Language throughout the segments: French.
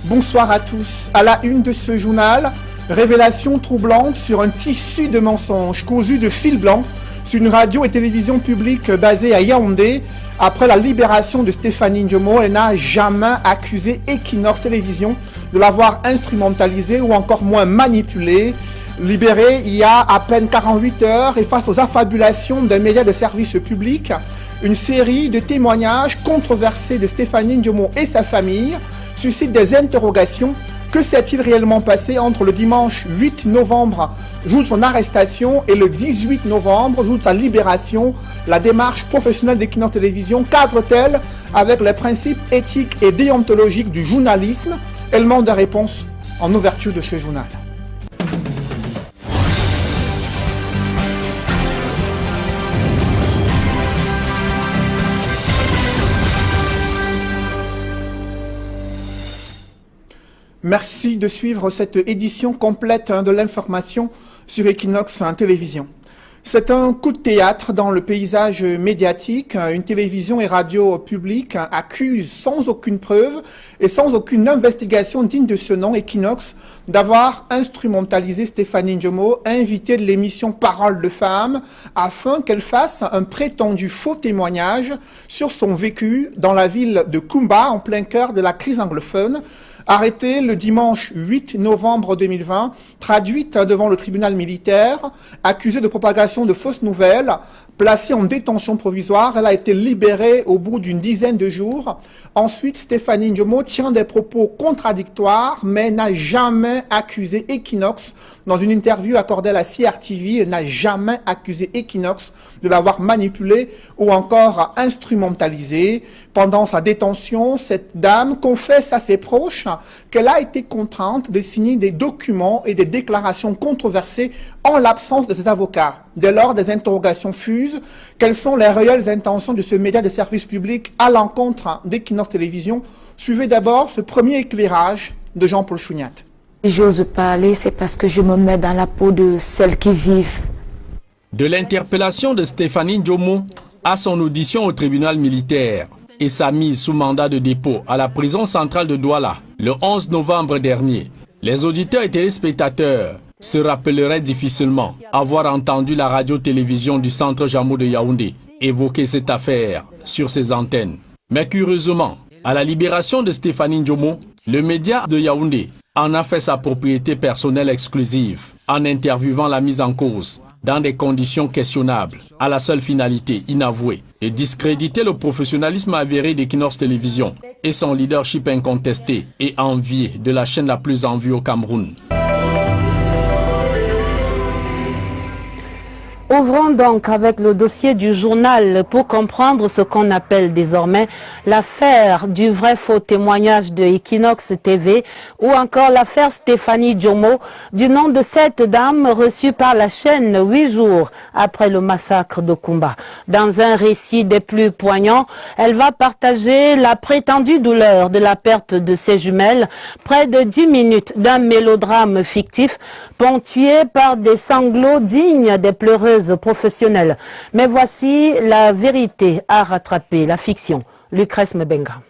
Bonsoir à tous. À la une de ce journal, révélation troublante sur un tissu de mensonges cousu de fil blanc sur une radio et télévision publique basée à Yaoundé. Après la libération de Stéphanie Ndjomo, elle n'a jamais accusé Equinox Télévision de l'avoir instrumentalisée ou encore moins manipulée. Libérée il y a à peine 48 heures et face aux affabulations d'un média de service public, une série de témoignages controversés de Stéphanie Ndjomo et sa famille suscite des interrogations. Que s'est-il réellement passé entre le dimanche 8 novembre, jour de son arrestation, et le 18 novembre, jour de sa libération? La démarche professionnelle d'Equinox Télévision cadre-t-elle avec les principes éthiques et déontologiques du journalisme? Élément de réponse en ouverture de ce journal. Merci de suivre cette édition complète de l'information sur Equinox Télévision. C'est un coup de théâtre dans le paysage médiatique. Une télévision et radio publique accusent sans aucune preuve et sans aucune investigation digne de ce nom Equinox d'avoir instrumentalisé Stéphanie Ndjomo, invitée de l'émission Parole de Femmes, afin qu'elle fasse un prétendu faux témoignage sur son vécu dans la ville de Kumba, en plein cœur de la crise anglophone. Arrêtée le dimanche 8 novembre 2020, traduite devant le tribunal militaire, accusée de propagation de fausses nouvelles, placée en détention provisoire, elle a été libérée au bout d'une dizaine de jours. Ensuite, Stéphanie Ndjomo tient des propos contradictoires, mais n'a jamais accusé Equinox. Dans une interview accordée à la CRTV, elle n'a jamais accusé Equinox de l'avoir manipulé ou encore instrumentalisé. Pendant sa détention, cette dame confesse à ses proches qu'elle a été contrainte de signer des documents et des déclarations controversées en l'absence de ses avocats. Dès lors, des interrogations fusent. Quelles sont les réelles intentions de ce média de service public à l'encontre d'Equinox Télévision? Suivez d'abord ce premier éclairage de Jean-Paul Chouniat. Si j'ose parler, c'est parce que je me mets dans la peau de celles qui vivent. De l'interpellation de Stéphanie Ndjomo à son audition au tribunal militaire et sa mise sous mandat de dépôt à la prison centrale de Douala le 11 novembre dernier, les auditeurs et téléspectateurs se rappelleraient difficilement avoir entendu la radio-télévision du centre Jamo de Yaoundé évoquer cette affaire sur ses antennes. Mais curieusement, à la libération de Stéphanie Ndjomo, le média de Yaoundé en a fait sa propriété personnelle exclusive en interviewant la mise en cause dans des conditions questionnables, à la seule finalité inavouée de discréditer le professionnalisme avéré d'Equinox Télévision et son leadership incontesté et envié de la chaîne la plus en vue au Cameroun. Ouvrons donc avec le dossier du journal pour comprendre ce qu'on appelle désormais l'affaire du vrai faux témoignage de Equinox TV ou encore l'affaire Stéphanie Ndjomo, du nom de cette dame reçue par la chaîne 8 jours après le massacre de Kumba. Dans un récit des plus poignants, elle va partager la prétendue douleur de la perte de ses jumelles, près de 10 minutes d'un mélodrame fictif ponctué par des sanglots dignes des pleureuses professionnelle. Mais voici la vérité à rattraper, la fiction. Lucrèce Mbenga.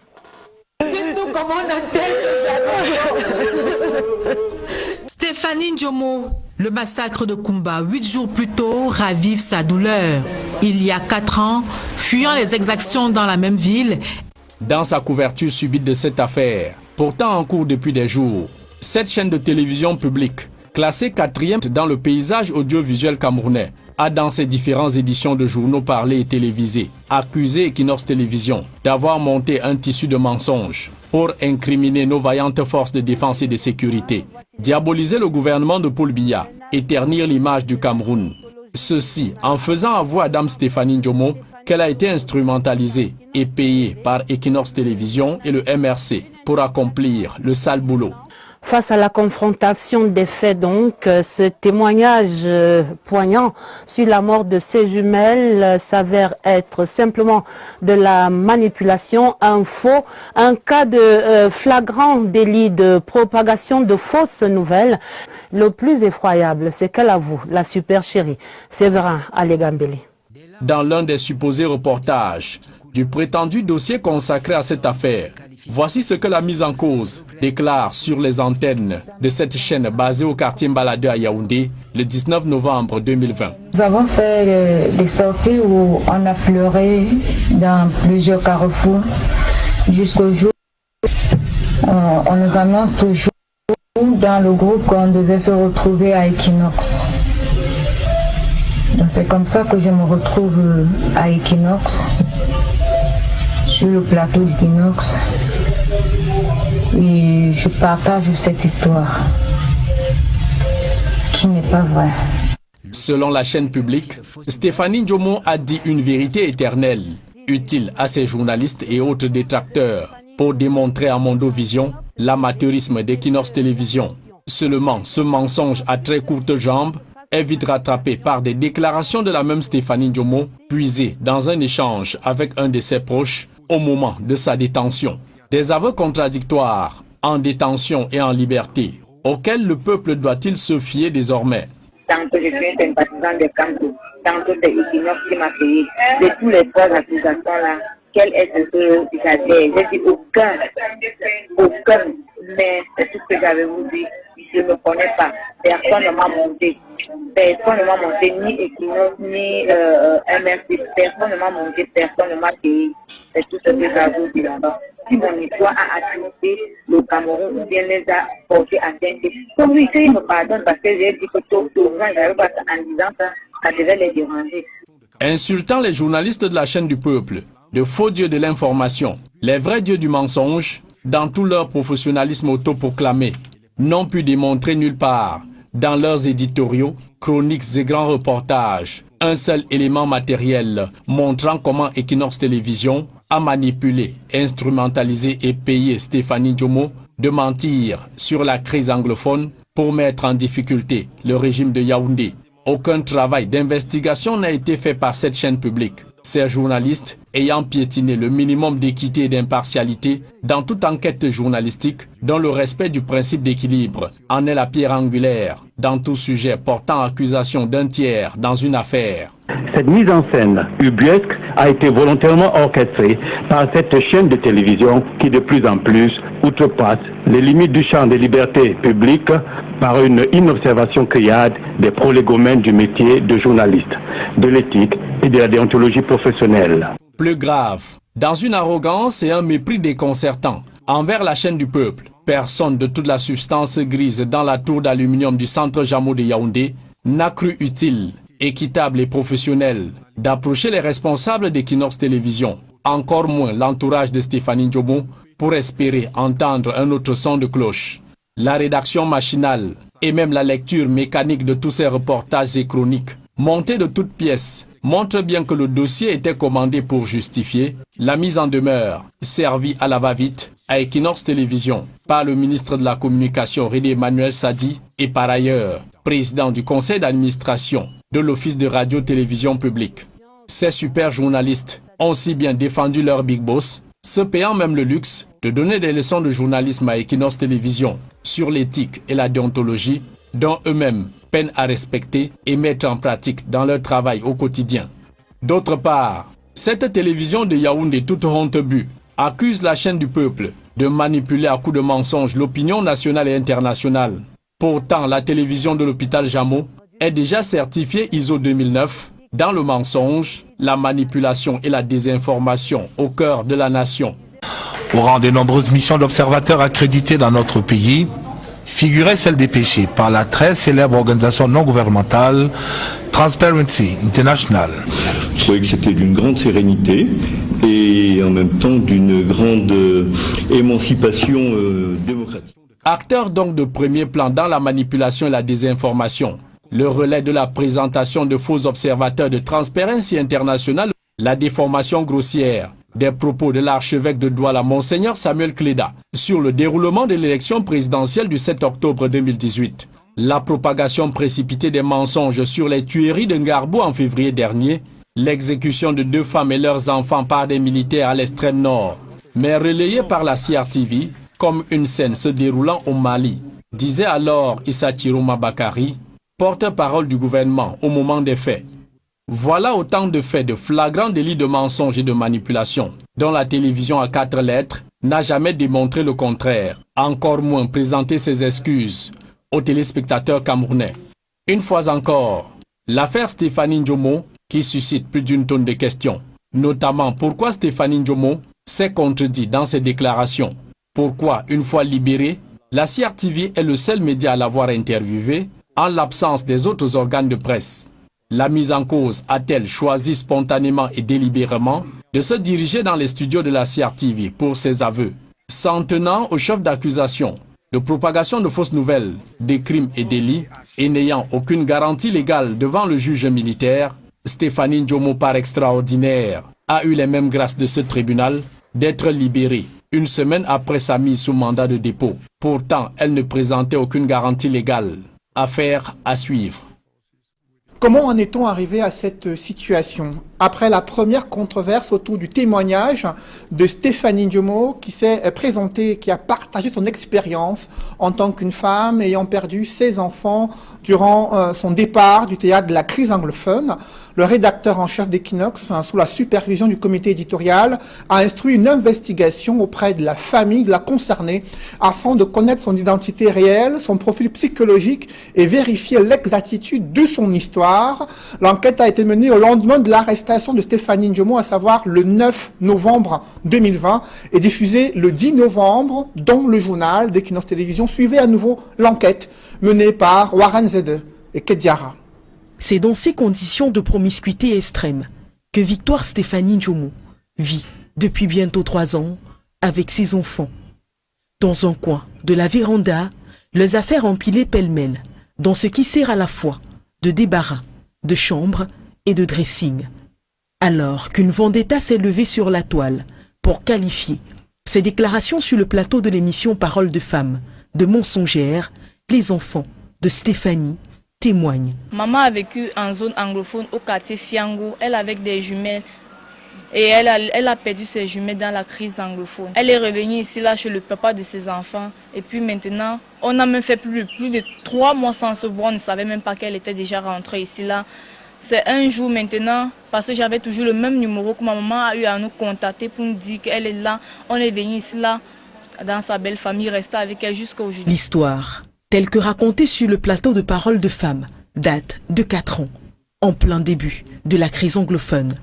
Dites-nous comment on appelle Stéphanie Ndjomo. Le massacre de Kumba, 8 jours plus tôt, ravive sa douleur. Il y a 4 ans, fuyant les exactions dans la même ville. Dans sa couverture subite de cette affaire, pourtant en cours depuis des jours, cette chaîne de télévision publique, classée 4e dans le paysage audiovisuel camerounais, a dans ses différentes éditions de journaux parlés et télévisés accusé Equinox Télévision d'avoir monté un tissu de mensonges pour incriminer nos vaillantes forces de défense et de sécurité, diaboliser le gouvernement de Paul Biya et ternir l'image du Cameroun. Ceci en faisant avouer à Dame Stéphanie Ndjomo qu'elle a été instrumentalisée et payée par Equinox Télévision et le MRC pour accomplir le sale boulot. Face à la confrontation des faits, donc, ce témoignage poignant sur la mort de ses jumelles s'avère être simplement de la manipulation, un faux, un cas de flagrant délit de propagation de fausses nouvelles. Le plus effroyable, c'est qu'elle avoue, la super chérie, Séverin Alégambélé. Dans l'un des supposés reportages du prétendu dossier consacré à cette affaire, Voici ce que la mise en cause déclare sur les antennes de cette chaîne basée au quartier Mbalade à Yaoundé le 19 novembre 2020. Nous avons fait des sorties où on a pleuré dans plusieurs carrefours jusqu'au jour où on nous annonce toujours dans le groupe qu'on devait se retrouver à Equinox. Donc c'est comme ça que je me retrouve à Equinox, sur le plateau d'Equinox, et je partage cette histoire qui n'est pas vraie. Selon la chaîne publique, Stéphanie Ndjomo a dit une vérité éternelle, utile à ses journalistes et autres détracteurs pour démontrer à Mondovision l'amateurisme d'Equinox Télévision. Seulement, ce mensonge à très courtes jambes est vite rattrapé par des déclarations de la même Stéphanie Ndjomo, puisées dans un échange avec un de ses proches au moment de sa détention. Des aveux contradictoires, en détention et en liberté, auxquels le peuple doit-il se fier désormais? Tantôt je suis un sympathisant de Kanto, tantôt c'est Equinox qui m'a payé. De tous les trois accusations-là, quel est ce que j'avais? J'ai dit aucun. Mais c'est tout ce que j'avais vous dit. Je ne me connais pas. Personne ne m'a monté. Personne ne m'a monté, ni Equinox, ni MRC. Personne ne m'a monté, personne ne m'a payé. C'est tout ce que j'avais vous dit là-bas. Si mon histoire a attiré le Cameroun ou bien les a portés à atteinte, comme lui, il me pardonne parce que j'ai dit que tout le monde n'avait pas ça en disant que ça devait les déranger. Insultant les journalistes de la chaîne du peuple, de faux dieux de l'information, les vrais dieux du mensonge, dans tout leur professionnalisme autoproclamé, n'ont pu démontrer nulle part, dans leurs éditoriaux, chroniques et grands reportages, un seul élément matériel montrant comment Equinox Télévision a manipulé, instrumentalisé et payé Stéphanie Ndjomo de mentir sur la crise anglophone pour mettre en difficulté le régime de Yaoundé. Aucun travail d'investigation n'a été fait par cette chaîne publique. Ces journalistes ayant piétiné le minimum d'équité et d'impartialité dans toute enquête journalistique, dont le respect du principe d'équilibre en est la pierre angulaire dans tout sujet portant accusation d'un tiers dans une affaire. Cette mise en scène ubuesque a été volontairement orchestrée par cette chaîne de télévision qui de plus en plus outrepasse les limites du champ des libertés publiques par une inobservation criarde des prolégomènes du métier de journaliste, de l'éthique et de la déontologie professionnelle. Plus grave, dans une arrogance et un mépris déconcertant envers la chaîne du peuple, personne de toute la substance grise dans la tour d'aluminium du centre Jamo de Yaoundé n'a cru utile, équitable et professionnel d'approcher les responsables d'Equinox Télévision, encore moins l'entourage de Stéphanie Ndjomo, pour espérer entendre un autre son de cloche. La rédaction machinale et même la lecture mécanique de tous ces reportages et chroniques, montés de toutes pièces, montre bien que le dossier était commandé pour justifier la mise en demeure, servie à la va-vite à Equinox Télévision par le ministre de la Communication René Emmanuel Sadi et par ailleurs président du conseil d'administration de l'Office de radio-télévision publique. Ces super journalistes ont si bien défendu leur big boss, se payant même le luxe de donner des leçons de journalisme à Equinox Télévision sur l'éthique et la déontologie dont eux-mêmes peinent à respecter et mettre en pratique dans leur travail au quotidien. D'autre part, cette télévision de Yaoundé toute honte bue accuse la chaîne du peuple de manipuler à coups de mensonges l'opinion nationale et internationale. Pourtant, la télévision de l'hôpital Jamo est déjà certifiée ISO 2009 dans le mensonge, la manipulation et la désinformation au cœur de la nation. Au rang de nombreuses missions d'observateurs accréditées dans notre pays, figurait celle dépêchée par la très célèbre organisation non gouvernementale Transparency International. Je trouvais que c'était d'une grande sérénité et en même temps d'une grande émancipation démocratique. Acteur donc de premier plan dans la manipulation et la désinformation, le relais de la présentation de faux observateurs de Transparency International, la déformation grossière des propos de l'archevêque de Douala, Monseigneur Samuel Cléda, sur le déroulement de l'élection présidentielle du 7 octobre 2018. La propagation précipitée des mensonges sur les tueries de Ngarbou en février dernier, l'exécution de 2 femmes et leurs enfants par des militaires à l'extrême nord, mais relayée par la CRTV comme une scène se déroulant au Mali, disait alors Issa Chiroma Bakari, porte-parole du gouvernement au moment des faits. Voilà autant de faits de flagrants délits de mensonge et de manipulation, dont la télévision à 4 lettres n'a jamais démontré le contraire, encore moins présenté ses excuses aux téléspectateurs camerounais. Une fois encore, l'affaire Stéphanie Ndjomo qui suscite plus d'une tonne de questions, notamment pourquoi Stéphanie Ndjomo s'est contredit dans ses déclarations. Pourquoi, une fois libérée, la CRTV est le seul média à l'avoir interviewée en l'absence des autres organes de presse. La mise en cause a-t-elle choisi spontanément et délibérément de se diriger dans les studios de la CRTV pour ses aveux, s'en tenant au chef d'accusation de propagation de fausses nouvelles, des crimes et délits, et n'ayant aucune garantie légale devant le juge militaire? Stéphanie Ndjomo, par extraordinaire, a eu les mêmes grâces de ce tribunal d'être libérée une semaine après sa mise sous mandat de dépôt. Pourtant, elle ne présentait aucune garantie légale. Affaire à suivre. Comment en est-on arrivé à cette situation? Après la première controverse autour du témoignage de Stéphanie Ndjomo qui s'est présentée, qui a partagé son expérience en tant qu'une femme ayant perdu ses enfants durant son départ du théâtre de la crise anglophone, le rédacteur en chef d'Equinox, sous la supervision du comité éditorial, a instruit une investigation auprès de la famille de la concernée afin de connaître son identité réelle, son profil psychologique et vérifier l'exactitude de son histoire. L'enquête a été menée au lendemain de l'arrestation de Stéphanie Ndjomo, à savoir le 9 novembre 2020, et diffusée le 10 novembre dans le journal d'Equinox Télévision. Suivait à nouveau l'enquête menée par Warren Zede et Kediara. C'est dans ces conditions de promiscuité extrême que Victoire Stéphanie Ndjomo vit depuis bientôt 3 ans avec ses enfants. Dans un coin de la véranda, les affaires empilées pêle-mêle, dans ce qui sert à la fois de débarras, de chambre et de dressing. Alors qu'une vendetta s'est levée sur la toile pour qualifier ses déclarations sur le plateau de l'émission Parole de Femmes de mensongères, les enfants de Stéphanie témoignent. Maman a vécu en zone anglophone au quartier Fiango. Elle avec des jumelles et elle a perdu ses jumelles dans la crise anglophone. Elle est revenue ici là chez le papa de ses enfants et puis maintenant on a même fait plus de 3 mois sans se voir. On ne savait même pas qu'elle était déjà rentrée ici là. C'est un jour maintenant, parce que j'avais toujours le même numéro que ma maman a eu à nous contacter pour nous dire qu'elle est là. On est venu ici là, dans sa belle famille, rester avec elle jusqu'à aujourd'hui. L'histoire, telle que racontée sur le plateau de Parole de Femmes, date de 4 ans, en plein début de la crise anglophone.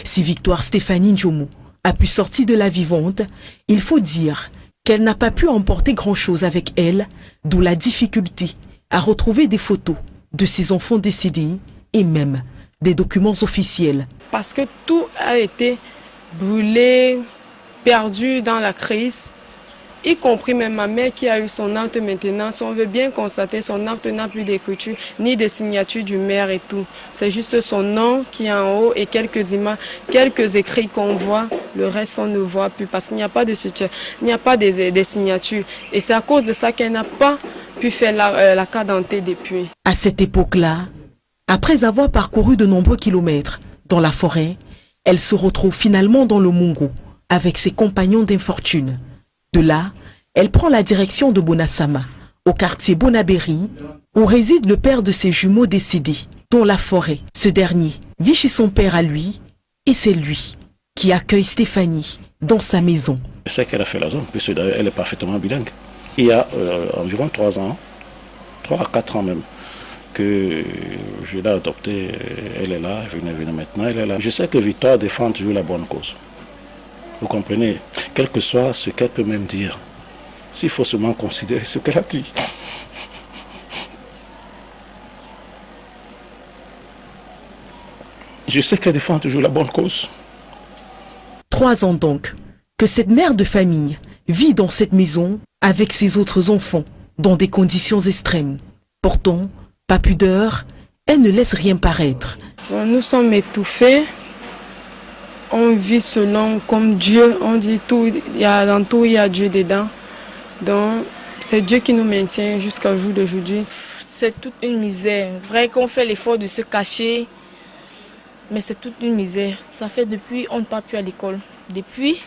Si Victoire Stéphanie Ndjomo a pu sortir de la vivante, il faut dire qu'elle n'a pas pu emporter grand-chose avec elle, d'où la difficulté à retrouver des photos de ses enfants décédés et même des documents officiels. Parce que tout a été brûlé, perdu dans la crise, y compris même ma mère qui a eu son acte maintenant. Si on veut bien constater, son acte n'a plus d'écriture, ni de signature du maire et tout. C'est juste son nom qui est en haut et quelques images, quelques écrits qu'on voit. Le reste, on ne voit plus parce qu'il n'y a pas de soutien, il n'y a pas de signatures. Et c'est à cause de ça qu'elle n'a pas pu faire la carte d'identité depuis. À cette époque-là, après avoir parcouru de nombreux kilomètres dans la forêt, elle se retrouve finalement dans le Mungu avec ses compagnons d'infortune. De là, elle prend la direction de Bonasama, au quartier Bonaberi, où réside le père de ses jumeaux décédés, dont la forêt. Ce dernier vit chez son père à lui, et c'est lui qui accueille Stéphanie dans sa maison. Je sais qu'elle a fait la zone, puisque d'ailleurs elle est parfaitement bilingue. Il y a environ 3 ans, 3 à 4 ans même, que je l'ai adoptée, elle est là, elle venait maintenant, elle est là. Je sais que Victoire défend toujours la bonne cause. Vous comprenez, quel que soit ce qu'elle peut même dire, s'il faut seulement considérer ce qu'elle a dit. Je sais qu'elle défend toujours la bonne cause. 3 ans donc, que cette mère de famille vit dans cette maison avec ses autres enfants, dans des conditions extrêmes. Pourtant, pas pudeur, elle ne laisse rien paraître. Nous sommes étouffés. On vit selon comme Dieu. On dit tout, dans tout il y a Dieu dedans. Donc c'est Dieu qui nous maintient jusqu'au jour d'aujourd'hui. C'est toute une misère. Vrai qu'on fait l'effort de se cacher, mais c'est toute une misère. Ça fait depuis on ne part plus à l'école. Depuis,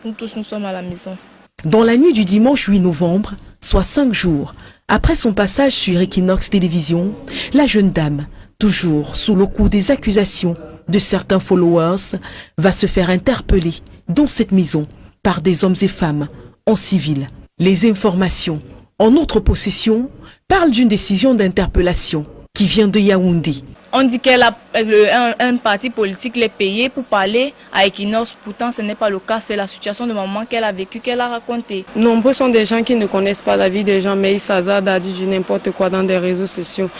nous tous nous sommes à la maison. Dans la nuit du dimanche 8 novembre, soit 5 jours après son passage sur Equinox Télévision, la jeune dame, toujours sous le coup des accusations de certains followers, va se faire interpeller dans cette maison par des hommes et femmes en civil. Les informations en notre possession parlent d'une décision d'interpellation qui vient de Yaoundé. On dit qu'un parti politique l'est payé pour parler à Equinox. Pourtant, ce n'est pas le cas. C'est la situation de maman qu'elle a vécue, qu'elle a racontée. Nombreux sont des gens qui ne connaissent pas la vie des gens, mais ils s'hasardent à dire n'importe quoi dans des réseaux sociaux.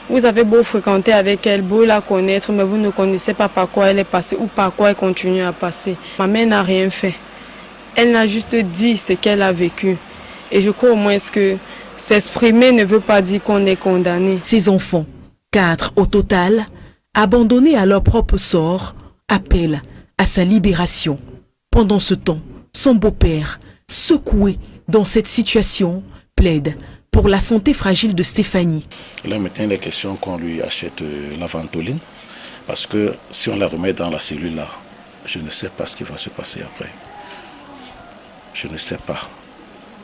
Vous avez beau fréquenter avec elle, beau la connaître, mais vous ne connaissez pas par quoi elle est passée ou par quoi elle continue à passer. Ma mère n'a rien fait. Elle n'a juste dit ce qu'elle a vécu. Et je crois au moins que s'exprimer ne veut pas dire qu'on est condamné. Ces enfants, 4 au total, abandonnés à leur propre sort, appellent à sa libération. Pendant ce temps, son beau-père, secoué dans cette situation, plaide pour la santé fragile de Stéphanie. Là maintenant il est question qu'on lui achète la ventoline, parce que si on la remet dans la cellule là, je ne sais pas ce qui va se passer après. Je ne sais pas.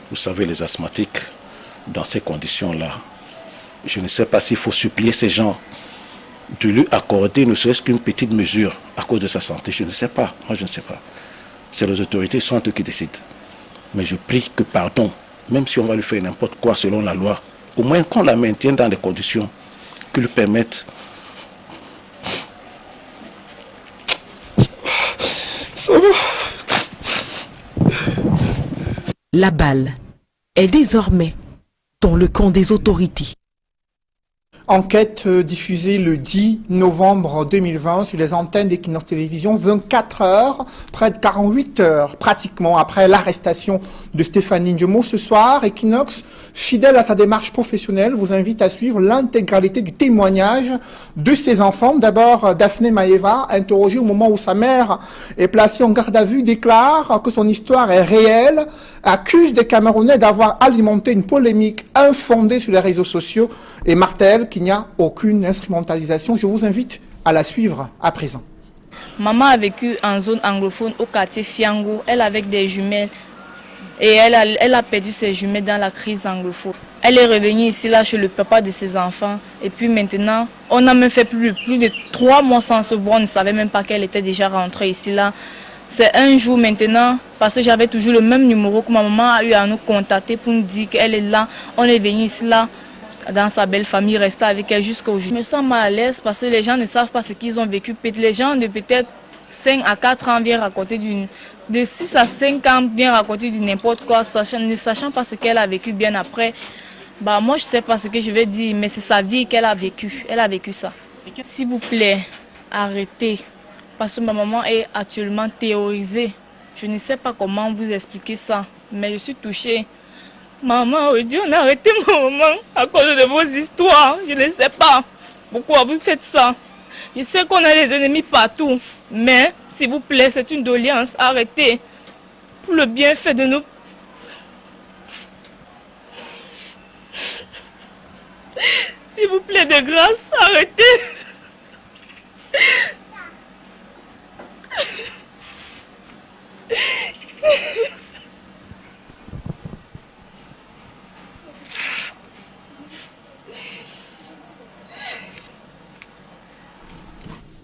Vous savez, les asthmatiques, dans ces conditions-là, je ne sais pas s'il faut supplier ces gens de lui accorder ne serait-ce qu'une petite mesure à cause de sa santé. Je ne sais pas. Moi, je ne sais pas. C'est les autorités, sont eux qui décident. Mais je prie que, pardon, même si on va lui faire n'importe quoi selon la loi, au moins qu'on la maintienne dans des conditions qui lui permettent. Ça va. La balle est désormais dans le camp des autorités. Enquête diffusée le 10 novembre 2020 sur les antennes d'Equinox Télévision, 24 heures, près de 48 heures pratiquement après l'arrestation de Stéphanie Ndjomo. Ce soir, Equinox, fidèle à sa démarche professionnelle, vous invite à suivre l'intégralité du témoignage de ses enfants. D'abord, Daphné Maeva, interrogée au moment où sa mère est placée en garde à vue, déclare que son histoire est réelle, accuse des Camerounais d'avoir alimenté une polémique infondée sur les réseaux sociaux et martèle qu'il n'y a aucune instrumentalisation. Je vous invite à la suivre à présent. Maman a vécu en zone anglophone au quartier Fiango. Elle avec des jumelles et elle a perdu ses jumelles dans la crise anglophone. Elle est revenue ici là chez le papa de ses enfants. Et puis maintenant, on a même fait plus de 3 mois sans se voir. On ne savait même pas qu'elle était déjà rentrée ici là. C'est un jour maintenant, parce que j'avais toujours le même numéro que ma maman a eu à nous contacter pour nous dire qu'elle est là. On est venu ici là, dans sa belle famille, rester avec elle jusqu'au jour. Je me sens mal à l'aise parce que les gens ne savent pas ce qu'ils ont vécu. Les gens de peut-être 5 à 4 ans viennent raconter de 6 à 5 ans viennent raconter du n'importe quoi, ne sachant pas ce qu'elle a vécu bien après. Bah, moi, je ne sais pas ce que je vais dire, mais c'est sa vie qu'elle a vécu. Elle a vécu ça. S'il vous plaît, arrêtez. Parce que ma maman est actuellement terrorisée. Je ne sais pas comment vous expliquer ça, mais je suis touchée. Maman, oh Dieu, on a arrêté ma maman à cause de vos histoires. Je ne sais pas pourquoi vous faites ça. Je sais qu'on a des ennemis partout, mais s'il vous plaît, c'est une doléance. Arrêtez pour le bienfait de nous. S'il vous plaît, de grâce, arrêtez.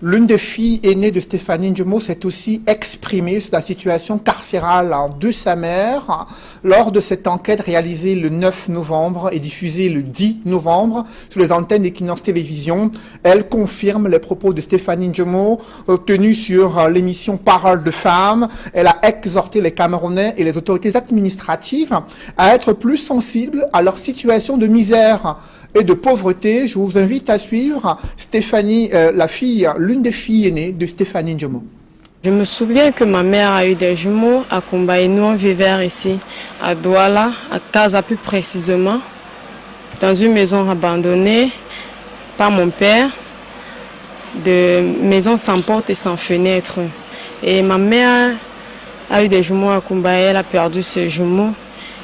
L'une des filles aînées de Stéphanie Ndjomo s'est aussi exprimée sur la situation carcérale de sa mère lors de cette enquête réalisée le 9 novembre et diffusée le 10 novembre sur les antennes d'Equinox Télévision. Elle confirme les propos de Stéphanie Ndjomo tenus sur l'émission Parole de femmes. Elle a exhorté les Camerounais et les autorités administratives à être plus sensibles à leur situation de misère et de pauvreté. Je vous invite à suivre Stéphanie, l'une des filles aînées de Stéphanie Ndjomo. Je me souviens que ma mère a eu des jumeaux à Kumba et nous on vivait ici, à Douala, à Casa plus précisément, dans une maison abandonnée par mon père, de maison sans porte et sans fenêtre. Et ma mère a eu des jumeaux à Kumba et elle a perdu ses jumeaux.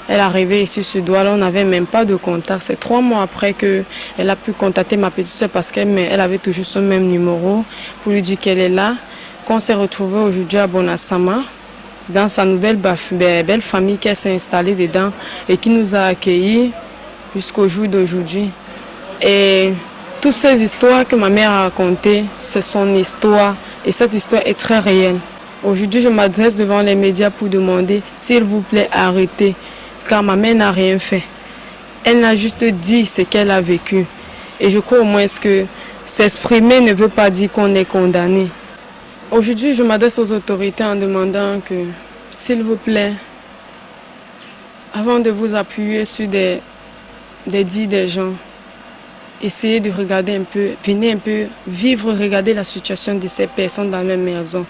Elle est arrivée ici sur Douala, on n'avait même pas de contact. C'est 3 mois après qu'elle a pu contacter ma petite soeur parce qu'elle avait toujours son même numéro pour lui dire qu'elle est là. Qu'on s'est retrouvé aujourd'hui à Bonassama, dans sa nouvelle belle famille qu'elle s'est installée dedans et qui nous a accueillis jusqu'au jour d'aujourd'hui. Et toutes ces histoires que ma mère a racontées, c'est son histoire et cette histoire est très réelle. Aujourd'hui, je m'adresse devant les médias pour demander, s'il vous plaît, arrêtez, car ma mère n'a rien fait. Elle n'a juste dit ce qu'elle a vécu. Et je crois au moins que s'exprimer ne veut pas dire qu'on est condamné. Aujourd'hui, je m'adresse aux autorités en demandant que, s'il vous plaît, avant de vous appuyer sur des dits des gens, essayez de regarder un peu, venez un peu vivre, regarder la situation de ces personnes dans la maison.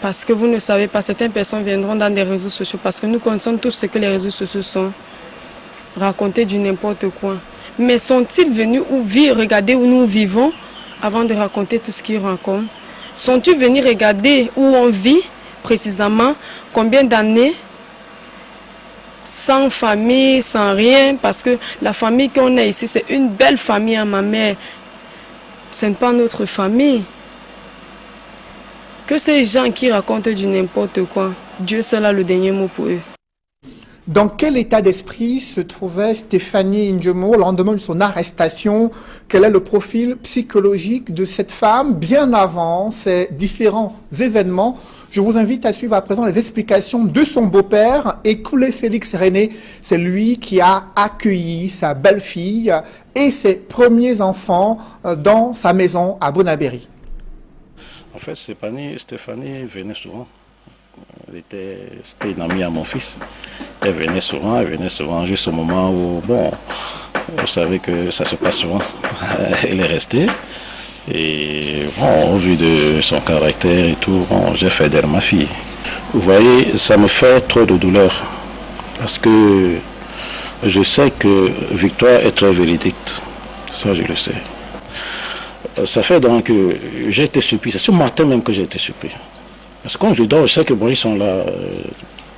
Parce que vous ne savez pas, certaines personnes viendront dans des réseaux sociaux, parce que nous connaissons tous ce que les réseaux sociaux sont, raconter du n'importe quoi. Mais sont-ils venus regarder où nous vivons avant de raconter tout ce qu'ils racontent? Sont-ils venus regarder où on vit précisément, combien d'années sans famille, sans rien, parce que la famille qu'on a ici, c'est une belle famille à ma mère. Ce n'est pas notre famille. Que ces gens qui racontent du n'importe quoi, Dieu seul a le dernier mot pour eux. Dans quel état d'esprit se trouvait Stéphanie Ndjomo au lendemain de son arrestation? Quel est le profil psychologique de cette femme bien avant ces différents événements? Je vous invite à suivre à présent les explications de son beau-père, Ekoulé Félix René. C'est lui qui a accueilli sa belle-fille et ses premiers enfants dans sa maison à Bonabéry. En fait, Stéphanie venait souvent. C'était une amie à mon fils. Elle venait souvent, juste au moment où, bon, vous savez que ça se passe souvent. Elle est restée. Et bon, au vu de son caractère et tout, bon, j'ai fait d'elle ma fille. Vous voyez, ça me fait trop de douleur. Parce que je sais que Victoire est très véridique. Ça, je le sais. Ça fait donc que j'ai été surpris. C'est ce matin même que j'ai été surpris. Parce que quand je dors, je sais que bon, ils sont là.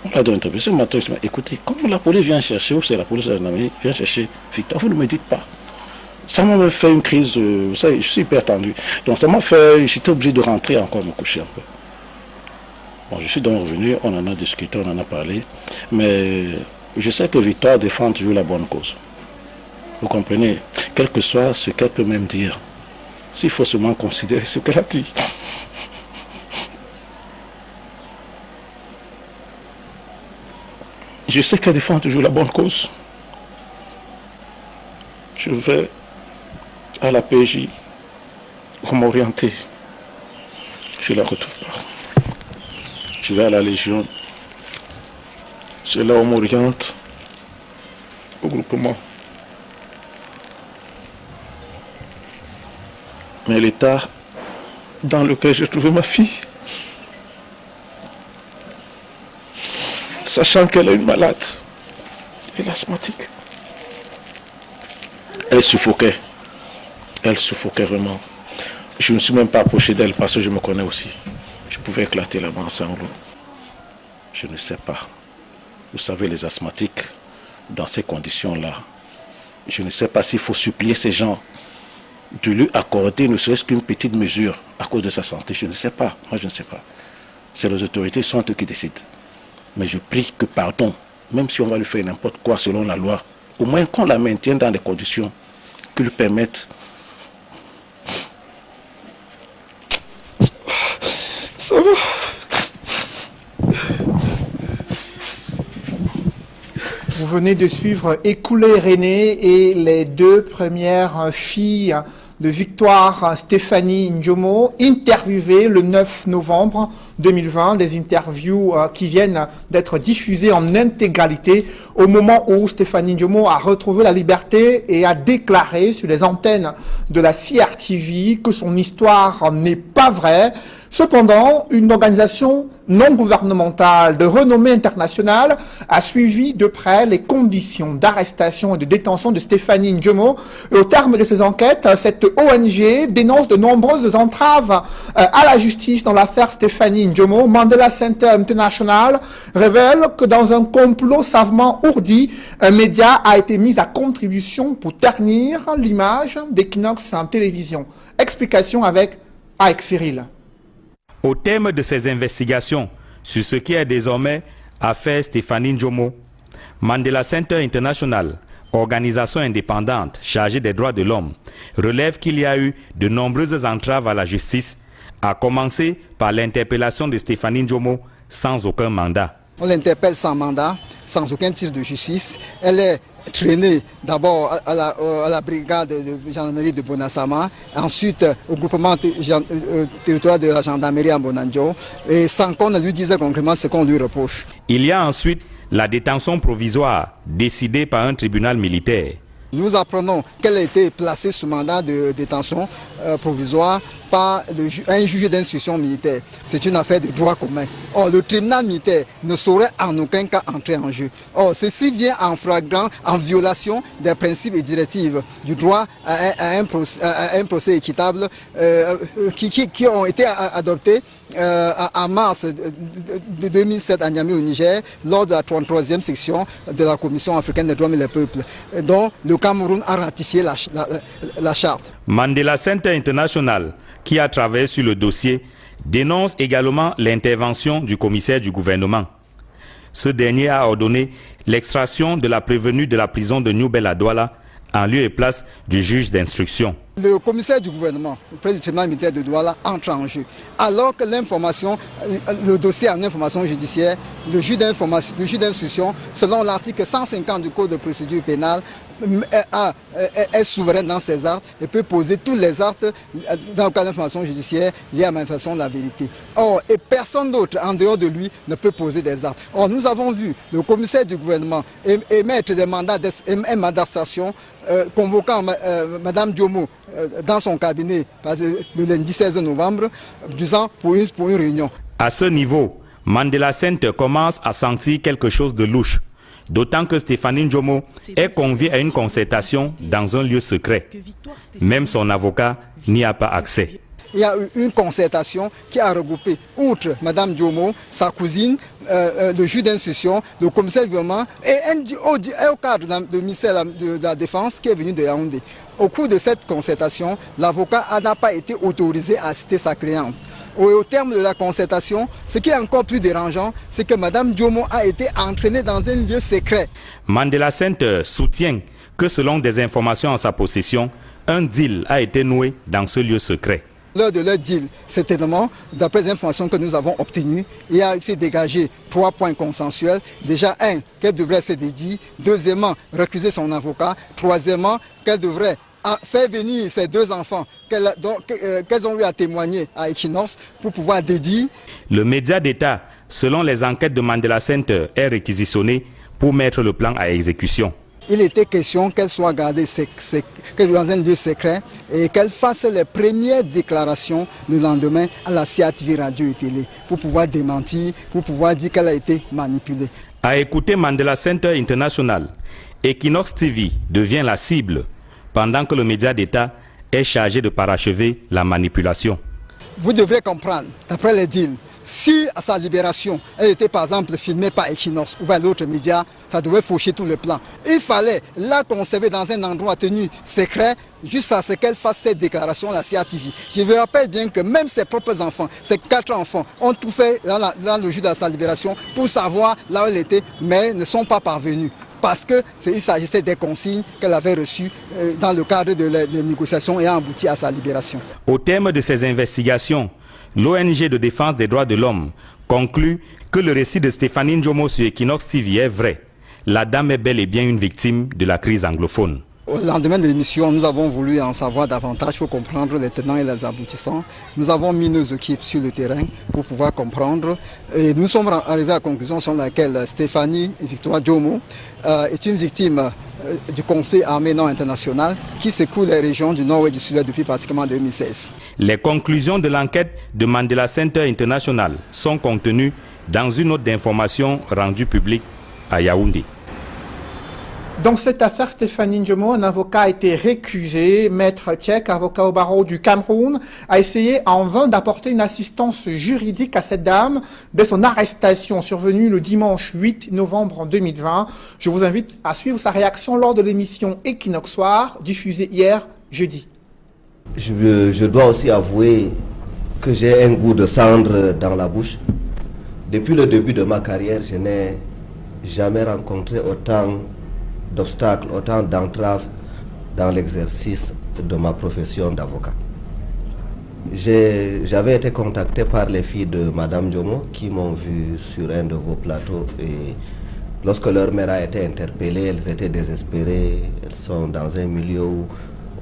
On l'a donné ce matin, je me dis, écoutez, quand la police vient chercher, ou c'est la police vient chercher Victoire, vous ne me dites pas. Ça m'a fait une crise, je suis hyper tendu. Donc ça m'a fait, j'étais obligé de rentrer encore me coucher un peu. Bon, je suis donc revenu, on en a discuté, on en a parlé. Mais je sais que Victoire défend toujours la bonne cause. Vous comprenez? Quel que soit ce qu'elle peut même dire, s'il faut seulement considérer ce qu'elle a dit. Je sais qu'elle défend toujours la bonne cause. Je vais à la PJ, on m'a orienté. Je ne la retrouve pas. Je vais à la Légion. C'est là où on m'oriente au groupement. Mais l'état dans lequel j'ai trouvé ma fille, sachant qu'elle est une malade, elle est asthmatique. Elle suffoquait. Elle suffoquait vraiment. Je ne me suis même pas approché d'elle parce que je me connais aussi. Je pouvais éclater la main en sanglots. Je ne sais pas. Vous savez, les asthmatiques, dans ces conditions-là, je ne sais pas s'il faut supplier ces gens de lui accorder ne serait-ce qu'une petite mesure à cause de sa santé. Je ne sais pas. Moi, je ne sais pas. C'est les autorités, sont eux qui décident. Mais je prie que pardon, même si on va lui faire n'importe quoi selon la loi, au moins qu'on la maintienne dans des conditions qui lui permettent. Ça va. Vous venez de suivre Ekoulé René et les deux premières filles de Victoire, Stéphanie Ndjomo, interviewées le 9 novembre 2020, des interviews qui viennent d'être diffusées en intégralité au moment où Stéphanie Ndjomo a retrouvé la liberté et a déclaré sur les antennes de la CRTV que son histoire n'est pas vraie. Cependant, une organisation non gouvernementale de renommée internationale a suivi de près les conditions d'arrestation et de détention de Stéphanie Ndjomo. Et au terme de ces enquêtes, cette ONG dénonce de nombreuses entraves à la justice dans l'affaire Stéphanie Ndjomo. Mandela Center International révèle que dans un complot savamment ourdi, un média a été mis à contribution pour ternir l'image d'Equinox en télévision. Explication avec Aïk Cyril. Au terme de ces investigations sur ce qui est désormais affaire Stéphanie Ndjomo, Mandela Center International, organisation indépendante chargée des droits de l'homme, relève qu'il y a eu de nombreuses entraves à la justice à commencer par l'interpellation de Stéphanie Ndjomo sans aucun mandat. On l'interpelle sans mandat, sans aucun titre de justice. Elle est traînée d'abord à la brigade de gendarmerie de Bonassama, ensuite au groupement territorial de la gendarmerie à Bonanjo, et sans qu'on ne lui dise concrètement ce qu'on lui reproche. Il y a ensuite la détention provisoire décidée par un tribunal militaire. Nous apprenons qu'elle a été placée sous mandat de détention provisoire par un juge d'instruction militaire. C'est une affaire de droit commun. Or, le tribunal militaire ne saurait en aucun cas entrer en jeu. Or, ceci vient en flagrant, en violation des principes et directives du droit à un procès équitable qui ont été adoptés en mars de 2007 à Niamey au Niger lors de la 33e section de la Commission africaine des droits et des peuples, dont le Cameroun a ratifié la charte. Mandela Center International, qui a travaillé sur le dossier, dénonce également l'intervention du commissaire du gouvernement. Ce dernier a ordonné l'extraction de la prévenue de la prison de New Bel à Douala en lieu et place du juge d'instruction. Le commissaire du gouvernement, auprès du tribunal militaire de Douala, entre en jeu. Alors que l'information, le dossier en information judiciaire, le juge d'instruction, selon l'article 150 du Code de procédure pénale, est souverain dans ses actes et peut poser tous les actes dans le cas d'information judiciaire liés à la manifestation de la vérité. Or, et personne d'autre en dehors de lui ne peut poser des actes. Or, nous avons vu le commissaire du gouvernement émettre un mandat d'arrestation convoquant Mme Ndjomo dans son cabinet le lundi 16 novembre, disant pour une réunion. À ce niveau, Mandela Center commence à sentir quelque chose de louche. D'autant que Stéphanie Ndjomo est conviée à une concertation dans un lieu secret. Même son avocat n'y a pas accès. Il y a eu une concertation qui a regroupé, outre Mme Ndjomo, sa cousine, le juge d'instruction, le commissaire du gouvernement et au cadre du ministère de la Défense qui est venu de Yaoundé. Au cours de cette concertation, l'avocat n'a pas été autorisé à assister sa cliente. Au terme de la concertation, ce qui est encore plus dérangeant, c'est que Mme Ndjomo a été entraînée dans un lieu secret. Mandela Center soutient que selon des informations en sa possession, un deal a été noué dans ce lieu secret. Lors de leur deal, certainement, d'après les informations que nous avons obtenues, il y a aussi dégagé 3 points consensuels. Déjà, un, qu'elle devrait se dédier. Deuxièmement, recuser son avocat. Troisièmement, qu'elle devrait faire venir ses 2 enfants qu'elles ont eu à témoigner à Equinox pour pouvoir dédier. Le média d'État, selon les enquêtes de Mandela Center, est réquisitionné pour mettre le plan à exécution. Il était question qu'elle soit gardée dans un lieu secret et qu'elle fasse les premières déclarations le lendemain à la CATV Radio et Télé pour pouvoir démentir, pour pouvoir dire qu'elle a été manipulée. À écouter Mandela Center International, Equinox TV devient la cible pendant que le média d'État est chargé de parachever la manipulation. Vous devrez comprendre, d'après les deals, si à sa libération, elle était par exemple filmée par Equinox ou par d'autres médias, ça devait faucher tout le plan. Il fallait la conserver dans un endroit tenu secret jusqu'à ce qu'elle fasse cette déclaration à la CATV. Je vous rappelle bien que même ses propres enfants, ses 4 enfants, ont tout fait dans le jour de sa libération pour savoir là où elle était, mais ne sont pas parvenus. Parce qu'il s'agissait des consignes qu'elle avait reçues dans le cadre des négociations et a abouti à sa libération. Au terme de ces investigations, l'ONG de défense des droits de l'homme conclut que le récit de Stéphanie Ndjomo sur Equinox TV est vrai. La dame est bel et bien une victime de la crise anglophone. Au lendemain de l'émission, nous avons voulu en savoir davantage pour comprendre les tenants et les aboutissants. Nous avons mis nos équipes sur le terrain pour pouvoir comprendre. Et nous sommes arrivés à la conclusion selon laquelle Stéphanie Victoire Ndjomo est une victime du conflit armé non international qui secoue les régions du nord et du sud depuis pratiquement 2016. Les conclusions de l'enquête de Mandela Center International sont contenues dans une note d'information rendue publique à Yaoundé. Dans cette affaire, Stéphanie Ndjomo, un avocat a été récusé. Maître Tchèque, avocat au barreau du Cameroun, a essayé en vain d'apporter une assistance juridique à cette dame dès son arrestation survenue le dimanche 8 novembre 2020. Je vous invite à suivre sa réaction lors de l'émission Equinox Soir, diffusée hier jeudi. Je dois aussi avouer que j'ai un goût de cendre dans la bouche. Depuis le début de ma carrière, je n'ai jamais rencontré autant d'obstacles, autant d'entraves dans l'exercice de ma profession d'avocat. j'avais été contacté par les filles de Madame Djomo qui m'ont vu sur un de vos plateaux et lorsque leur mère a été interpellée, elles étaient désespérées, elles sont dans un milieu où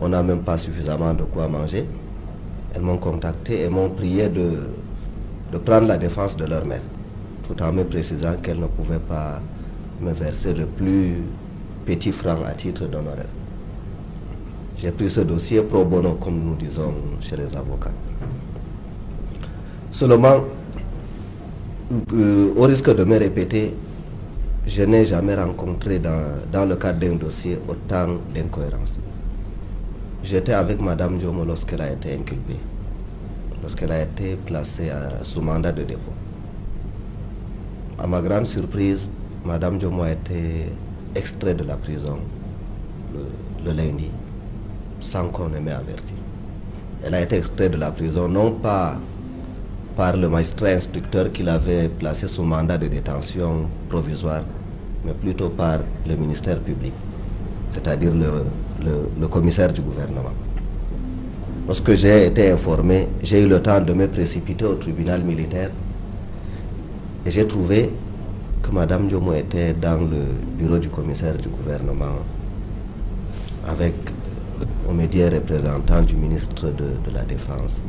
on n'a même pas suffisamment de quoi manger. Elles m'ont contacté et m'ont prié de prendre la défense de leur mère, tout en me précisant qu'elles ne pouvaient pas me verser le plus petit franc à titre d'honoraire. J'ai pris ce dossier pro bono, comme nous disons chez les avocats. Seulement, au risque de me répéter, je n'ai jamais rencontré dans le cadre d'un dossier autant d'incohérences. J'étais avec Madame Djomo lorsqu'elle a été inculpée, lorsqu'elle a été placée sous mandat de dépôt. À ma grande surprise, Madame Djomo a été extraite de la prison le lundi, sans qu'on ne m'ait averti. Elle a été extraite de la prison non pas par le magistrat instructeur qui l'avait placée sous mandat de détention provisoire, mais plutôt par le ministère public, c'est-à-dire le commissaire du gouvernement. Lorsque j'ai été informé, j'ai eu le temps de me précipiter au tribunal militaire et j'ai trouvé que Mme Djomo était dans le bureau du commissaire du gouvernement avec au médias représentant du ministre de la Défense,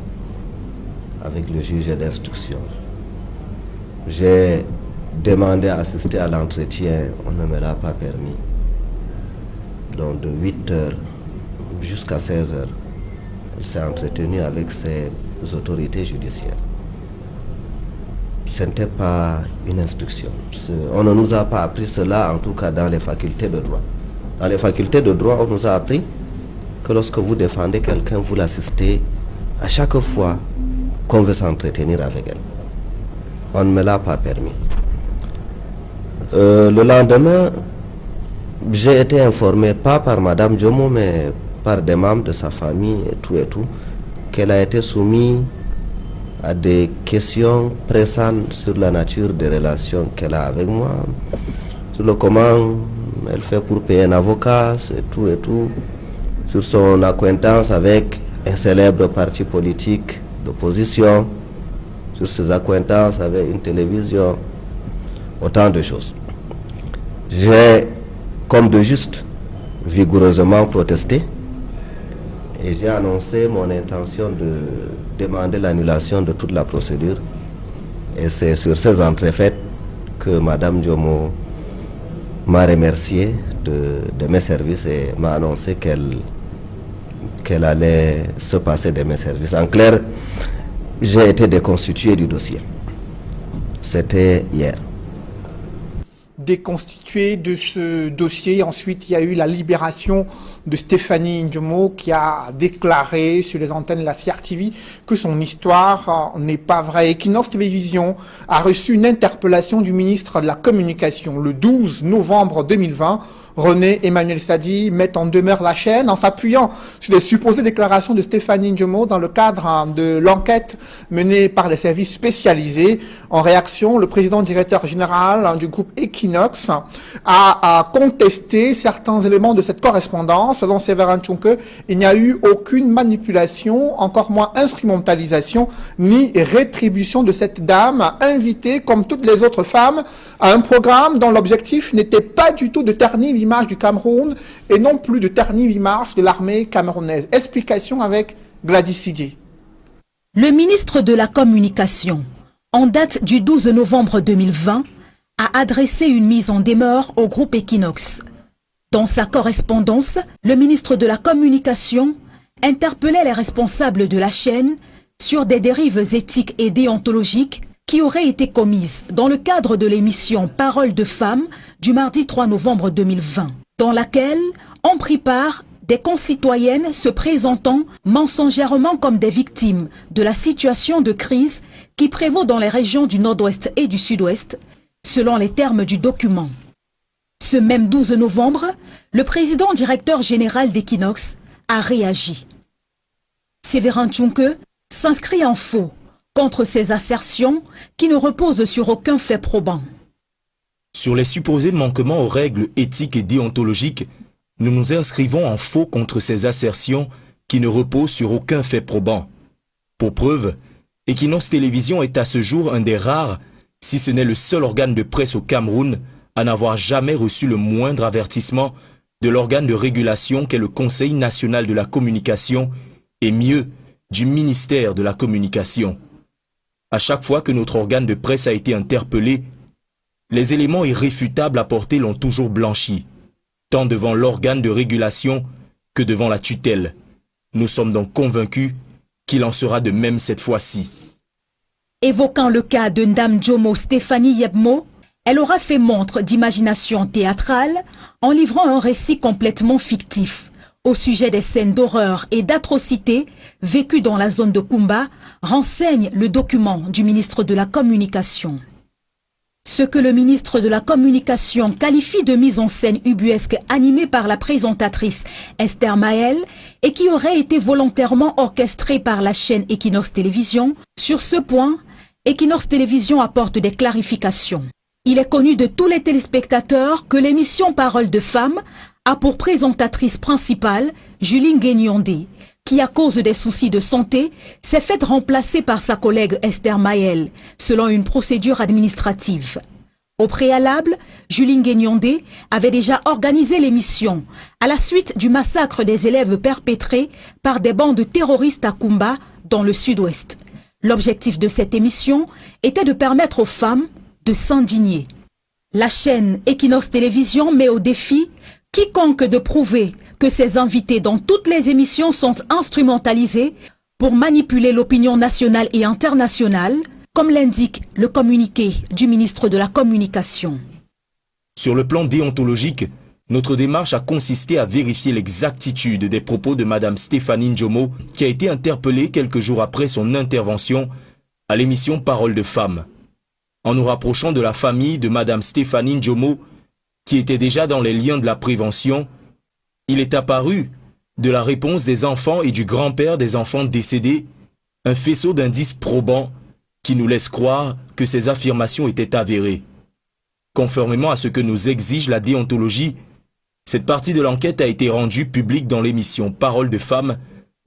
avec le juge d'instruction. J'ai demandé à assister à l'entretien, on ne me l'a pas permis. Donc de 8h jusqu'à 16h, elle s'est entretenue avec ses autorités judiciaires. Ce n'était pas une instruction. On ne nous a pas appris cela, en tout cas dans les facultés de droit. Dans les facultés de droit, on nous a appris que lorsque vous défendez quelqu'un, vous l'assistez à chaque fois qu'on veut s'entretenir avec elle. On ne me l'a pas permis. Le lendemain, j'ai été informé, pas par Mme Djomo, mais par des membres de sa famille et tout, qu'elle a été soumise à des questions pressantes sur la nature des relations qu'elle a avec moi, sur le comment elle fait pour payer un avocat, et tout, sur son acquaintance avec un célèbre parti politique d'opposition, sur ses acquaintances avec une télévision, autant de choses. J'ai, comme de juste, vigoureusement protesté et j'ai annoncé mon intention de demander l'annulation de toute la procédure. Et c'est sur ces entrefaites que Mme Djomo m'a remercié de mes services et m'a annoncé qu'elle allait se passer de mes services. En clair, j'ai été déconstitué du dossier. C'était hier. Déconstitué de ce dossier. Ensuite, il y a eu la libération de Stéphanie Djomo qui a déclaré sur les antennes de la CRTV que son histoire n'est pas vraie. Equinox Télévision a reçu une interpellation du ministre de la Communication le 12 novembre 2020. René Emmanuel Sadi met en demeure la chaîne en s'appuyant sur les supposées déclarations de Stéphanie Djomo dans le cadre de l'enquête menée par les services spécialisés. En réaction, le président directeur général du groupe Equinox a contesté certains éléments de cette correspondance. Selon Séverin Tchonke, il n'y a eu aucune manipulation, encore moins instrumentalisation, ni rétribution de cette dame, invitée, comme toutes les autres femmes, à un programme dont l'objectif n'était pas du tout de ternir l'image du Cameroun et non plus de ternir l'image de l'armée camerounaise. Explication avec Gladys Sidier. Le ministre de la Communication, en date du 12 novembre 2020, a adressé une mise en demeure au groupe Equinox. Dans sa correspondance, le ministre de la Communication interpellait les responsables de la chaîne sur des dérives éthiques et déontologiques qui auraient été commises dans le cadre de l'émission Parole de femmes du mardi 3 novembre 2020, dans laquelle ont pris part des concitoyennes se présentant mensongèrement comme des victimes de la situation de crise qui prévaut dans les régions du Nord-Ouest et du Sud-Ouest, selon les termes du document. Ce même 12 novembre, le président directeur général d'Equinox a réagi. Séverin Tchonke s'inscrit en faux contre ces assertions qui ne reposent sur aucun fait probant. Sur les supposés manquements aux règles éthiques et déontologiques, nous nous inscrivons en faux contre ces assertions qui ne reposent sur aucun fait probant. Pour preuve, Equinox Télévision est à ce jour un des rares, si ce n'est le seul organe de presse au Cameroun à n'avoir jamais reçu le moindre avertissement de l'organe de régulation qu'est le Conseil national de la communication et mieux, du ministère de la communication. À chaque fois que notre organe de presse a été interpellé, les éléments irréfutables apportés l'ont toujours blanchi, tant devant l'organe de régulation que devant la tutelle. Nous sommes donc convaincus qu'il en sera de même cette fois-ci. Évoquant le cas de Ndam Jomo Stéphanie Yebmo, elle aura fait montre d'imagination théâtrale en livrant un récit complètement fictif au sujet des scènes d'horreur et d'atrocité vécues dans la zone de Kumba, renseigne le document du ministre de la Communication. Ce que le ministre de la Communication qualifie de mise en scène ubuesque animée par la présentatrice Esther Maël et qui aurait été volontairement orchestrée par la chaîne Equinox Télévision, sur ce point, Equinox Télévision apporte des clarifications. Il est connu de tous les téléspectateurs que l'émission Parole de Femmes a pour présentatrice principale Julie Nguyen-Yondé, qui à cause des soucis de santé s'est faite remplacer par sa collègue Esther Maël, selon une procédure administrative. Au préalable, Julie Nguyen-Yondé avait déjà organisé l'émission à la suite du massacre des élèves perpétrés par des bandes terroristes à Kumba, dans le sud-ouest. L'objectif de cette émission était de permettre aux femmes de s'indigner. La chaîne Equinox Télévision met au défi quiconque de prouver que ses invités dans toutes les émissions sont instrumentalisés pour manipuler l'opinion nationale et internationale, comme l'indique le communiqué du ministre de la Communication. Sur le plan déontologique, notre démarche a consisté à vérifier l'exactitude des propos de Mme Stéphanie Njomo, qui a été interpellée quelques jours après son intervention à l'émission Parole de Femmes. En nous rapprochant de la famille de Mme Stéphanie Njomo, qui était déjà dans les liens de la prévention, il est apparu, de la réponse des enfants et du grand-père des enfants décédés, un faisceau d'indices probants qui nous laisse croire que ces affirmations étaient avérées. Conformément à ce que nous exige la déontologie, cette partie de l'enquête a été rendue publique dans l'émission Parole de Femmes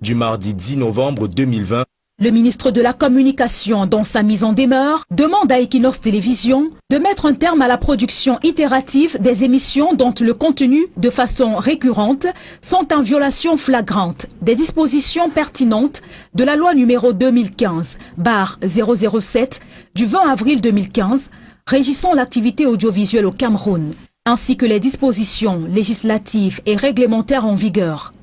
du mardi 10 novembre 2020. Le ministre de la Communication, dans sa mise en demeure, demande à Equinox Télévision de mettre un terme à la production itérative des émissions dont le contenu, de façon récurrente, sont en violation flagrante des dispositions pertinentes de la loi numéro 2015/007 du 20 avril 2015 régissant l'activité audiovisuelle au Cameroun, ainsi que les dispositions législatives et réglementaires en vigueur.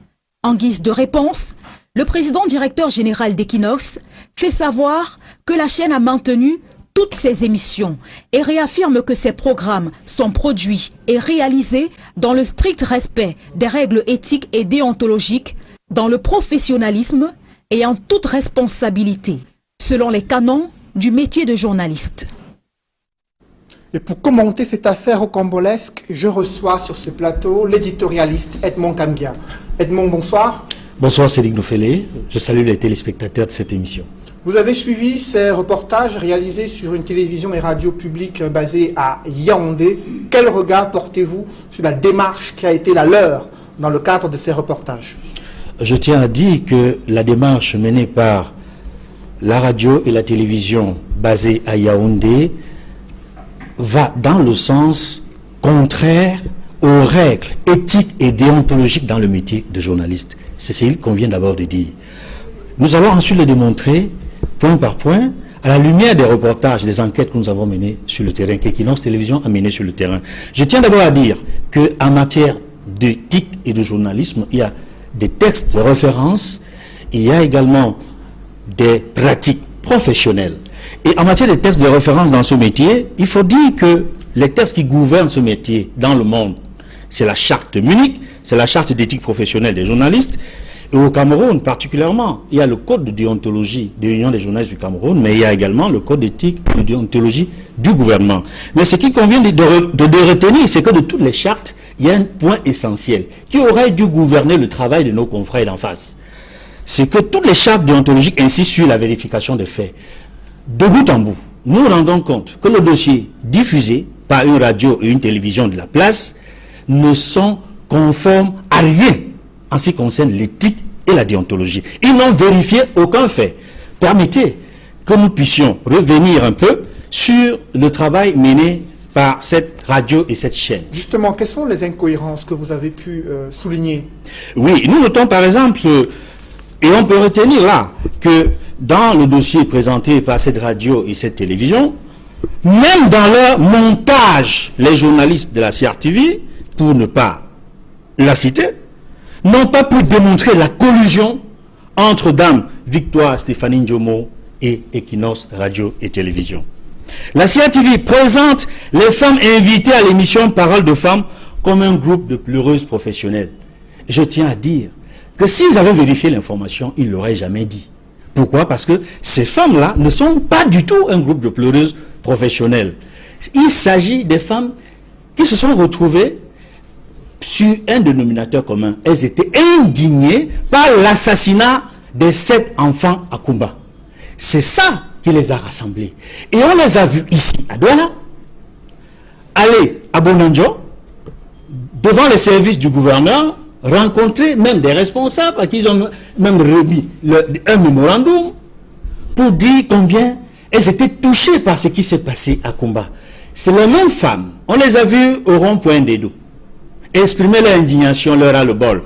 En guise de réponse, le président directeur général d'Equinox fait savoir que la chaîne a maintenu toutes ses émissions et réaffirme que ses programmes sont produits et réalisés dans le strict respect des règles éthiques et déontologiques, dans le professionnalisme et en toute responsabilité, selon les canons du métier de journaliste. Et pour commenter cette affaire rocambolesque, je reçois sur ce plateau l'éditorialiste Edmond Kambia. Edmond, bonsoir. Bonsoir Cédric Noufélé, je salue les téléspectateurs de cette émission. Vous avez suivi ces reportages réalisés sur une télévision et radio publique basée à Yaoundé. Quel regard portez-vous sur la démarche qui a été la leur dans le cadre de ces reportages? Je tiens à dire que la démarche menée par la radio et la télévision basée à Yaoundé va dans le sens contraire aux règles éthiques et déontologiques dans le métier de journaliste. C'est ce qu'on vient d'abord de dire. Nous allons ensuite le démontrer, point par point, à la lumière des reportages, des enquêtes que nous avons menées sur le terrain, qu'Equinox Télévision a menées sur le terrain. Je tiens d'abord à dire qu'en matière d'éthique et de journalisme, il y a des textes de référence, il y a également des pratiques professionnelles. Et en matière de textes de référence dans ce métier, il faut dire que les textes qui gouvernent ce métier dans le monde, c'est la charte Munich, c'est la charte d'éthique professionnelle des journalistes. Et au Cameroun particulièrement, il y a le code de déontologie de l'Union des journalistes du Cameroun, mais il y a également le code d'éthique et de déontologie du gouvernement. Mais ce qu'il convient de retenir, c'est que de toutes les chartes, il y a un point essentiel qui aurait dû gouverner le travail de nos confrères d'en face. C'est que toutes les chartes déontologiques insistent sur la vérification des faits. De bout en bout, nous nous rendons compte que le dossier diffusé par une radio et une télévision de la place ne sont conformes à rien en ce qui concerne l'éthique et la déontologie. Ils n'ont vérifié aucun fait. permettez que nous puissions revenir un peu sur le travail mené par cette radio et cette chaîne. Justement, quelles sont les incohérences que vous avez pu souligner? Oui, nous notons par exemple, et on peut retenir là, que dans le dossier présenté par cette radio et cette télévision, même dans leur montage, les journalistes de la CRTV, pour ne pas la citer, n'ont pas pu démontrer la collusion entre Dame Victoire Stéphanie Ndjomo et Equinox Radio et Télévision. La CRTV présente les femmes invitées à l'émission Parole de femmes comme un groupe de pleureuses professionnelles. Je tiens à dire que s'ils avaient vérifié l'information, ils ne l'auraient jamais dit. Pourquoi? Parce que ces femmes-là ne sont pas du tout un groupe de pleureuses professionnelles. Il s'agit des femmes qui se sont retrouvées sur un dénominateur commun. Elles étaient indignées par l'assassinat des 7 enfants à Kumba. C'est ça qui les a rassemblés. Et on les a vus ici, à Douala, aller à Bonanjo, devant les services du gouverneur, rencontrer même des responsables à qui ils ont même remis un mémorandum pour dire combien elles étaient touchées par ce qui s'est passé à Kumba. C'est les mêmes femmes, on les a vues au rond-point d'Edo, exprimer leur indignation, leur ras-le-bol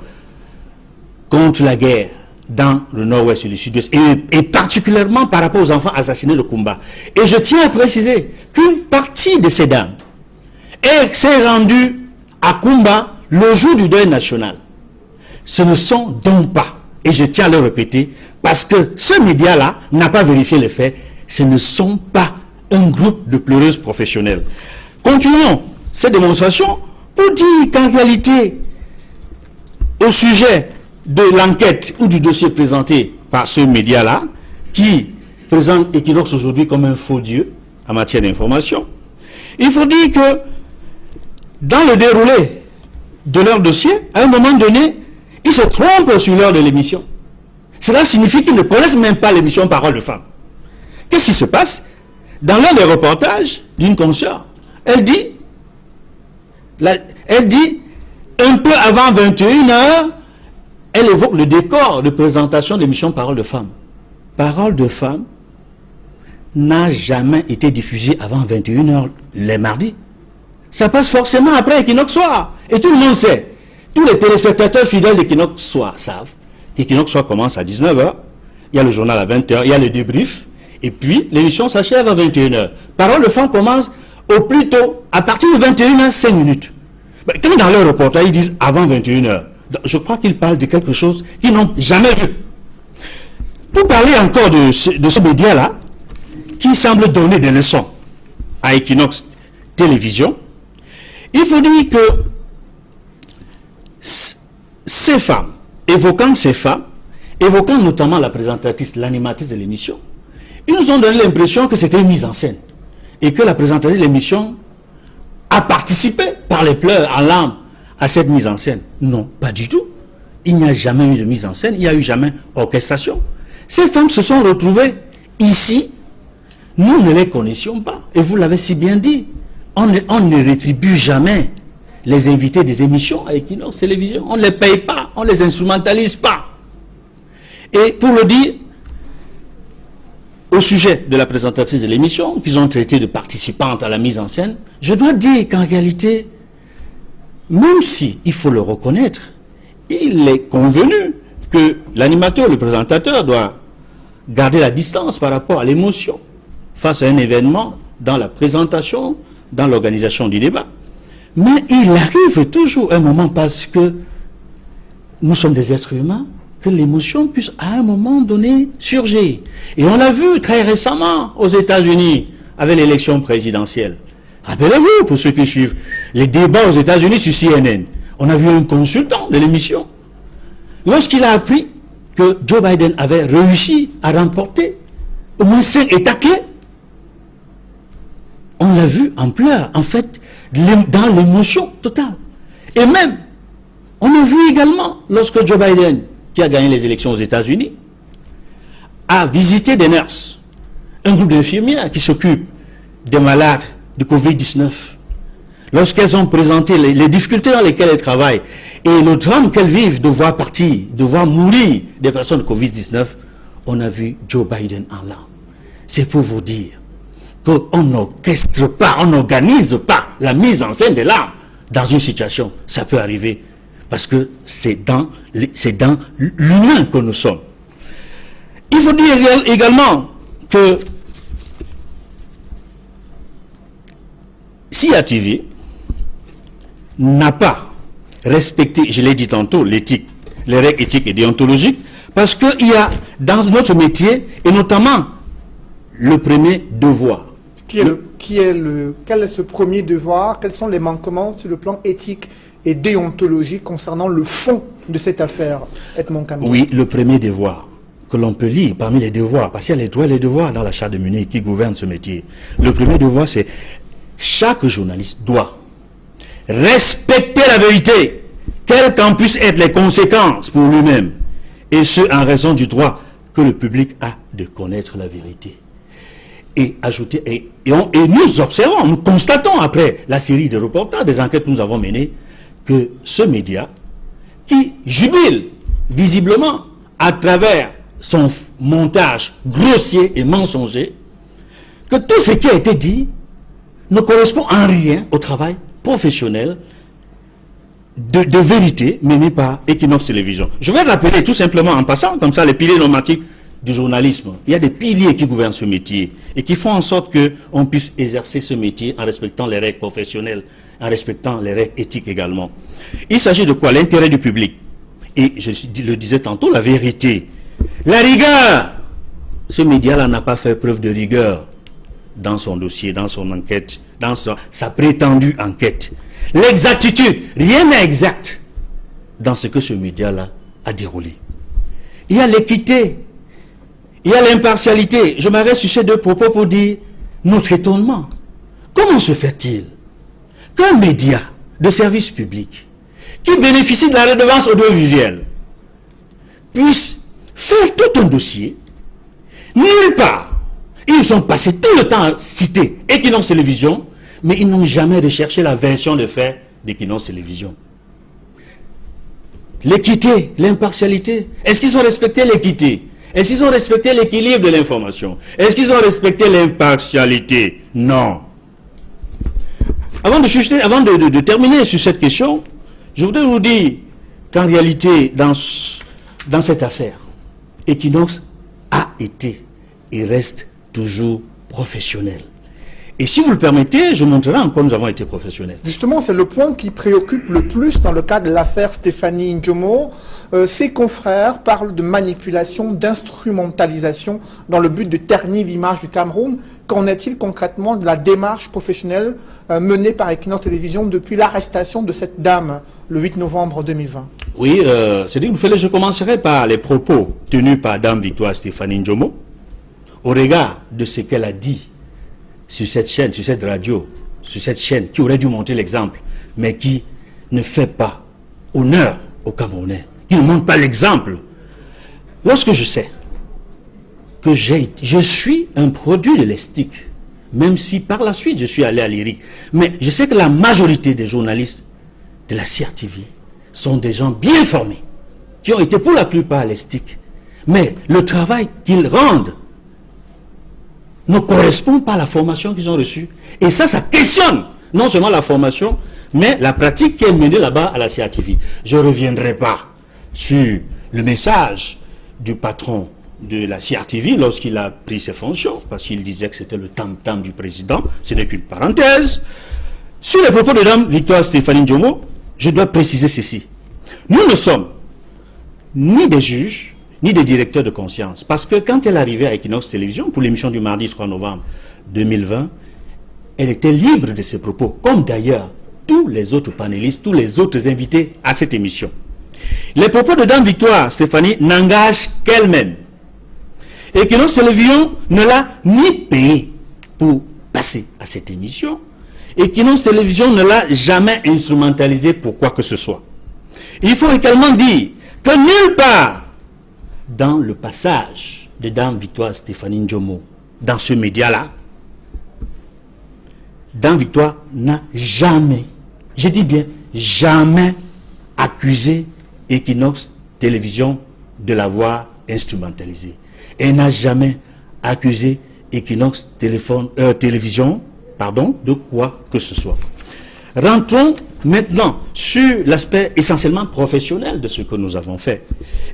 contre la guerre dans le nord-ouest et le sud-ouest, et particulièrement par rapport aux enfants assassinés de Kumba. Et je tiens à préciser qu'une partie de ces dames s'est rendue à Kumba le jour du deuil national. Ce ne sont donc pas, et je tiens à le répéter, parce que ce média-là n'a pas vérifié les faits, ce ne sont pas un groupe de pleureuses professionnelles. Continuons cette démonstration pour dire qu'en réalité, au sujet de l'enquête ou du dossier présenté par ce média-là, qui présente Equinox aujourd'hui comme un faux dieu en matière d'information, il faut dire que dans le déroulé de leur dossier, à un moment donné, ils se trompent sur l'heure de l'émission. Cela signifie qu'ils ne connaissent même pas l'émission Parole de femmes. Qu'est-ce qui se passe? Dans l'un des reportages d'une consoeur, elle dit un peu avant 21h, elle évoque le décor de présentation de l'émission Parole de femmes. Parole de femmes n'a jamais été diffusée avant 21h les mardis. Ça passe forcément après Equinox Soir. Et tout le monde sait. Tous les téléspectateurs fidèles d'Equinox Soir savent qu'Equinox Soir commence à 19h. Il y a le journal à 20h, il y a le débrief. Et puis, l'émission s'achève à 21h. Parole de femmes commence au plus tôt, à partir de 21h, 5 minutes. Mais quand dans leur reportage, ils disent avant 21h, je crois qu'ils parlent de quelque chose qu'ils n'ont jamais vu. Pour parler encore de ce média-là, qui semble donner des leçons à Equinox Télévision, il faut dire que ces femmes, évoquant notamment la présentatrice, l'animatrice de l'émission, ils nous ont donné l'impression que c'était une mise en scène et que la présentatrice de l'émission a participé par les pleurs en larmes à cette mise en scène. Non, pas du tout. Il n'y a jamais eu de mise en scène, il n'y a eu jamais orchestration. Ces femmes se sont retrouvées ici, nous ne les connaissions pas. Et vous l'avez si bien dit, on ne rétribue jamais les invités des émissions à Equinox Télévision. On ne les paye pas, on ne les instrumentalise pas. Et pour le dire, au sujet de la présentatrice de l'émission, qu'ils ont traité de participante à la mise en scène, je dois dire qu'en réalité, même si, il faut le reconnaître, il est convenu que l'animateur, le présentateur doit garder la distance par rapport à l'émotion face à un événement dans la présentation, dans l'organisation du débat. Mais il arrive toujours un moment, parce que nous sommes des êtres humains, que l'émotion puisse à un moment donné surgir. Et on l'a vu très récemment aux États-Unis avec l'élection présidentielle. Rappelez-vous, pour ceux qui suivent les débats aux États-Unis sur CNN, on a vu un consultant de l'émission. Lorsqu'il a appris que Joe Biden avait réussi à remporter au moins 5 États clés, on l'a vu en pleurs, en fait, dans l'émotion totale. Et même, on a vu également, lorsque Joe Biden, qui a gagné les élections aux États-Unis, a visité des nurses, un groupe d'infirmières qui s'occupent des malades de Covid-19. Lorsqu'elles ont présenté les difficultés dans lesquelles elles travaillent et le drame qu'elles vivent de voir partir, de voir mourir des personnes de Covid-19, on a vu Joe Biden en larmes. C'est pour vous dire qu'on n'orchestre pas, on n'organise pas la mise en scène des larmes dans une situation. Ça peut arriver parce que c'est dans l'humain que nous sommes. Il faut dire également que SIA TV n'a pas respecté, je l'ai dit tantôt, l'éthique, les règles éthiques et déontologiques, parce qu'il y a dans notre métier, et notamment le premier devoir. Quel est ce premier devoir? Quels sont les manquements sur le plan éthique et déontologique concernant le fond de cette affaire, Edmond Camille? Oui, le premier devoir que l'on peut lire parmi les devoirs, parce qu'il y a les droits et les devoirs dans la Charte de Munich qui gouverne ce métier. Le premier devoir, c'est chaque journaliste doit respecter la vérité, quelles qu'en puissent être les conséquences pour lui-même, et ce en raison du droit que le public a de connaître la vérité. Et ajouter, et nous observons, nous constatons après la série de reportages, des enquêtes que nous avons menées, que ce média, qui jubile visiblement à travers son montage grossier et mensonger, que tout ce qui a été dit ne correspond en rien au travail professionnel de vérité mené par Equinox Télévision. Je vais rappeler tout simplement en passant, comme ça, les piliers normatiques du journalisme. Il y a des piliers qui gouvernent ce métier et qui font en sorte qu'on puisse exercer ce métier en respectant les règles professionnelles, en respectant les règles éthiques également. Il s'agit de quoi? L'intérêt du public. Et je le disais tantôt, la vérité. La rigueur. Ce média-là n'a pas fait preuve de rigueur dans son dossier, dans son enquête, dans sa prétendue enquête. L'exactitude. Rien n'est exact dans ce que ce média-là a déroulé. Il y a l'équité. Il y a l'impartialité. Je m'arrête sur ces deux propos pour dire notre étonnement. Comment se fait-il qu'un média de service public qui bénéficie de la redevance audiovisuelle puisse faire tout un dossier, nulle part, ils sont passés tout le temps à citer Equinox Télévision, mais ils n'ont jamais recherché la version de fait d'Equinox Télévision. L'équité, l'impartialité, est-ce qu'ils ont respecté l'équité? Est-ce qu'ils ont respecté l'équilibre de l'information? Est-ce qu'ils ont respecté l'impartialité? Non. Avant de terminer sur cette question, je voudrais vous dire qu'en réalité, dans cette affaire, Equinox a été et reste toujours professionnel. Et si vous le permettez, je montrerai en quoi nous avons été professionnels. Justement, c'est le point qui préoccupe le plus dans le cas de l'affaire Stéphanie Ndjomo. Ses confrères parlent de manipulation, d'instrumentalisation dans le but de ternir l'image du Cameroun. Qu'en est-il concrètement de la démarche professionnelle menée par Equinox Télévision depuis l'arrestation de cette dame le 8 novembre 2020? Oui, c'est-à-dire que je commencerai par les propos tenus par Dame Victoire Stéphanie Ndjomo au regard de ce qu'elle a dit sur cette chaîne, sur cette radio, sur cette chaîne qui aurait dû montrer l'exemple, mais qui ne fait pas honneur aux Camerounais, qui ne montre pas l'exemple. Lorsque je sais que je suis un produit de l'ESTIC, même si par la suite je suis allé à l'IRIC, mais je sais que la majorité des journalistes de la CRTV sont des gens bien formés, qui ont été pour la plupart à l'ESTIC, mais le travail qu'ils rendent ne correspond pas à la formation qu'ils ont reçue. Et ça questionne non seulement la formation, mais la pratique qui est menée là-bas à la CRTV. Je ne reviendrai pas sur le message du patron de la CRTV lorsqu'il a pris ses fonctions, parce qu'il disait que c'était le tam-tam du président. Ce n'est qu'une parenthèse. Sur les propos de Dame Victoire Stéphanie Ndjomo, je dois préciser ceci. Nous ne sommes ni des juges, ni des directeurs de conscience. Parce que quand elle arrivait à Equinox Télévision, pour l'émission du mardi 3 novembre 2020, elle était libre de ses propos, comme d'ailleurs tous les autres panélistes, tous les autres invités à cette émission. Les propos de Dame Victoire Stéphanie n'engagent qu'elle-même. Equinox Télévision ne l'a ni payé pour passer à cette émission. Equinox Télévision ne l'a jamais instrumentalisé pour quoi que ce soit. Il faut également dire que nulle part dans le passage de Dame Victoire Stéphanie Ndjomo, dans ce média-là, Dame Victoire n'a jamais, je dis bien jamais, accusé Equinox Télévision de l'avoir instrumentalisé. Elle n'a jamais accusé Equinox Télévision de quoi que ce soit. Rentrons maintenant sur l'aspect essentiellement professionnel de ce que nous avons fait.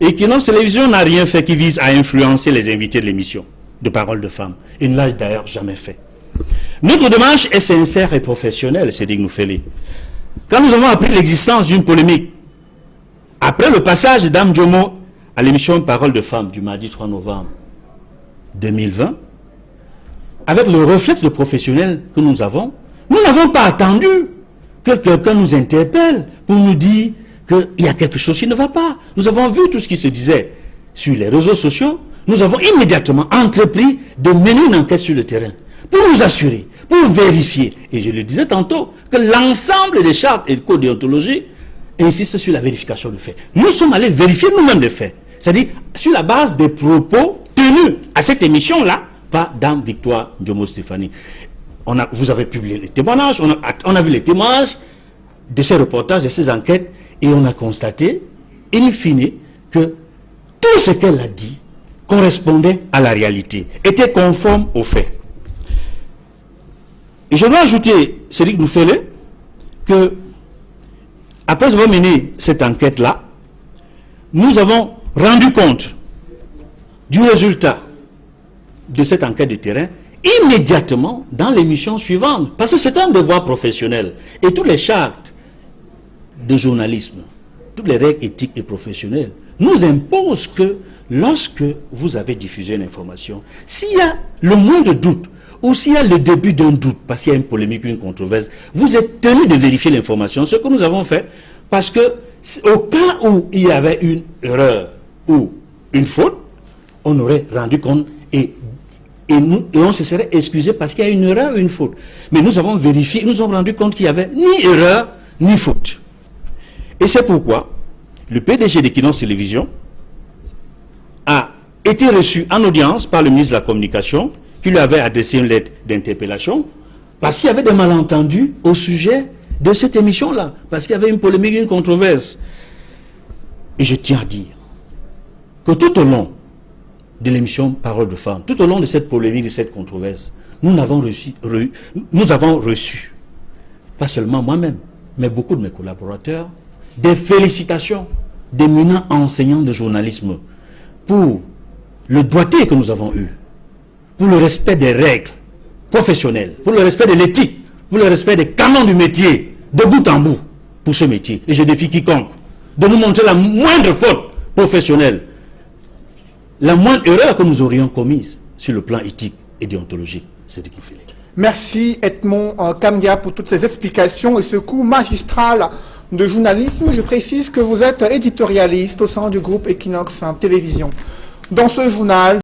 Equinox Télévision n'a rien fait qui vise à influencer les invités de l'émission de Parole de Femmes. Il ne l'a d'ailleurs jamais fait. Notre démarche est sincère et professionnelle, Sédic Noufélé. Quand nous avons appris l'existence d'une polémique, après le passage de Dame Djomo à l'émission Parole de Femmes du mardi 3 novembre 2020, avec le réflexe de professionnel que nous avons, nous n'avons pas attendu que quelqu'un nous interpelle pour nous dire qu'il y a quelque chose qui ne va pas. Nous avons vu tout ce qui se disait sur les réseaux sociaux. Nous avons immédiatement entrepris de mener une enquête sur le terrain pour nous assurer, pour vérifier, et je le disais tantôt, que l'ensemble des chartes et codes déontologie insistent sur la vérification de faits. Nous sommes allés vérifier nous-mêmes les faits, c'est-à-dire sur la base des propos tenus à cette émission-là par Dame Victoire Ndjomo Stéphanie. Vous avez publié les témoignages, on a vu les témoignages de ces reportages, de ces enquêtes, et on a constaté, in fine, que tout ce qu'elle a dit correspondait à la réalité, était conforme aux faits. Et je dois ajouter, Sédic Noufélé, que après avoir mené cette enquête-là, nous avons rendu compte du résultat de cette enquête de terrain immédiatement dans l'émission suivante, parce que c'est un devoir professionnel. Et toutes les chartes de journalisme, toutes les règles éthiques et professionnelles nous imposent que lorsque vous avez diffusé une information, s'il y a le moindre doute, ou s'il y a le début d'un doute, parce qu'il y a une polémique, une controverse, vous êtes tenu de vérifier l'information, ce que nous avons fait, parce que au cas où il y avait une erreur ou une faute, on aurait rendu compte et on se serait excusé parce qu'il y a une erreur ou une faute. Mais nous avons vérifié, nous avons rendu compte qu'il n'y avait ni erreur, ni faute. Et c'est pourquoi le PDG d'Equinox Télévision a été reçu en audience par le ministre de la Communication, qui lui avait adressé une lettre d'interpellation, parce qu'il y avait des malentendus au sujet de cette émission-là, parce qu'il y avait une polémique, une controverse. Et je tiens à dire que tout au long de l'émission Parole de Femmes, tout au long de cette polémique, de cette controverse, nous avons reçu, pas seulement moi-même, mais beaucoup de mes collaborateurs, des félicitations d'éminents enseignants de journalisme pour le doigté que nous avons eu, pour le respect des règles professionnelles, pour le respect de l'éthique, pour le respect des canons du métier, de bout en bout, pour ce métier. Et je défie quiconque de nous montrer la moindre faute professionnelle, la moindre erreur que nous aurions commise sur le plan éthique et déontologique. C'est ce qu'il fait. Merci Edmond Kamdia pour toutes ces explications et ce cours magistral de journalisme. Je précise que vous êtes éditorialiste au sein du groupe Equinox Télévision. Dans ce journal,